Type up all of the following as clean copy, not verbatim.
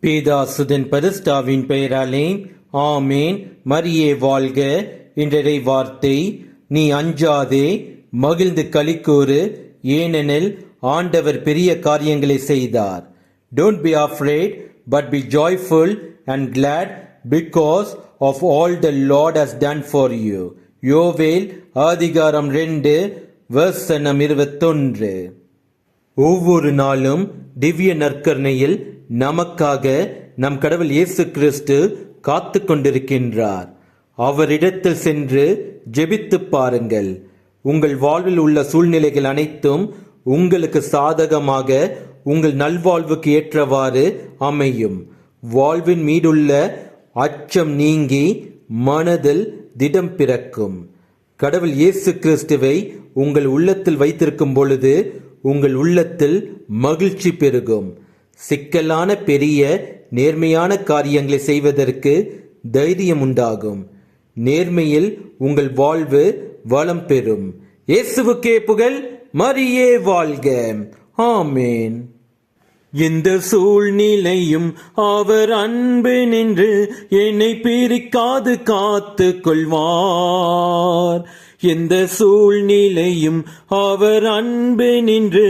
பேதாசுதன் பரிசுத்தாவின் பெயராலே ஆமேன். மரியே வாழ்க. இன்றைய வார்த்தை, நீ அஞ்சாதே, மகிழ்ந்து களிக்கூறு, ஏனெனில் ஆண்டவர் பெரிய காரியங்களை செய்தார். Don't be afraid, but be joyful and glad because of all the Lord has done for you. யோவேல் அதிகாரம் 2 வசனம் 21. ஒவ்வொரு நாளும் திவ்ய நற்கருணையில் நமக்காக நம் கடவுள் இயேசு கிறிஸ்து காத்து கொண்டிருக்கின்றார். அவரிடத்தில் சென்று ஜெபித்து பாருங்கள். உங்கள் வாழ்வில் உள்ள சூழ்நிலைகள் அனைத்தும் உங்களுக்கு சாதகமாக, உங்கள் நல்வாழ்வுக்கு ஏற்றவாறு அமையும். வாழ்வின் மீதுள்ள அச்சம் நீங்கி மனதில் திடம் பிறக்கும். கடவுள் இயேசு கிறிஸ்துவை உங்கள் உள்ளத்தில் வைத்திருக்கும் பொழுது உங்கள் உள்ளத்தில் மகிழ்ச்சி பெருகும். சிக்கலான பெரிய நேர்மையான காரியங்களை செய்வதற்கு தைரியம் உண்டாகும். நேர்மையில் உங்கள் வாழ்வு வளம் பெறும். இயேசுவுக்கே புகழ். மரியே வாழ்க. ஆமேன். எந்த சூழ்நிலையும் அவர் அன்பு நின்று என்னை பிரிக்காது காத்து கொள்வார். எந்த சூழ்நிலையும் அவர் அன்பு நின்று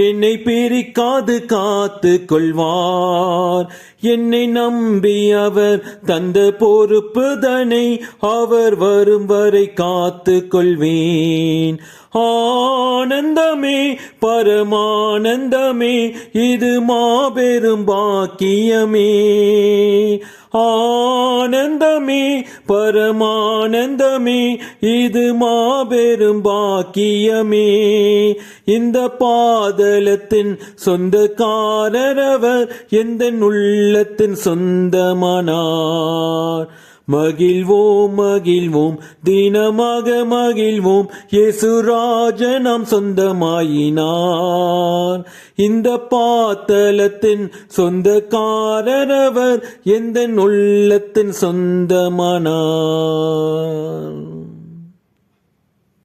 என்னை பிரிக்காது காத்து கொள்வார். என்னை நம்பி அவர் தந்த பொறுப்பு தனை அவர் வரும் வரை காத்து கொள்வேன். ஆனந்தமே பரமானந்தமே, இது மாபெரும் பாக்கியமே. ஆனந்தமே பரமானந்தமே, இது மாபெரும் பாக்கியமே. இந்த பாதலத்தின் சொந்தக்காரர் அவர், எந்த உள்ளத்தின் சொந்தமானார். மகிழ்வோம் மகிழ்வோம் தினமாக மகிழ்வோம், இயேசுராஜ நாம் சொந்தமாயினார். இந்த பாத்தலத்தின் சொந்தக்காரர் அவர், எந்த உள்ளத்தின் சொந்தமானார்.